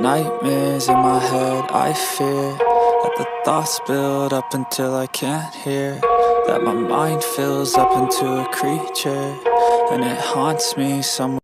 nightmares in my head, I fear that the thoughts build up until I can't hear, that my mind fills up into a creature, and it haunts me somewhere.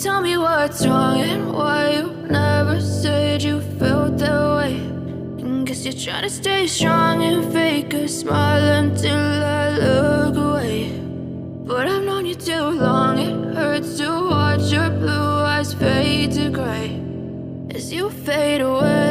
Tell me what's wrong and why you never said you felt that way. And guess you're trying to stay strong and fake a smile until I look away. But I've known you too long, it hurts to watch your blue eyes fade to gray as you fade away.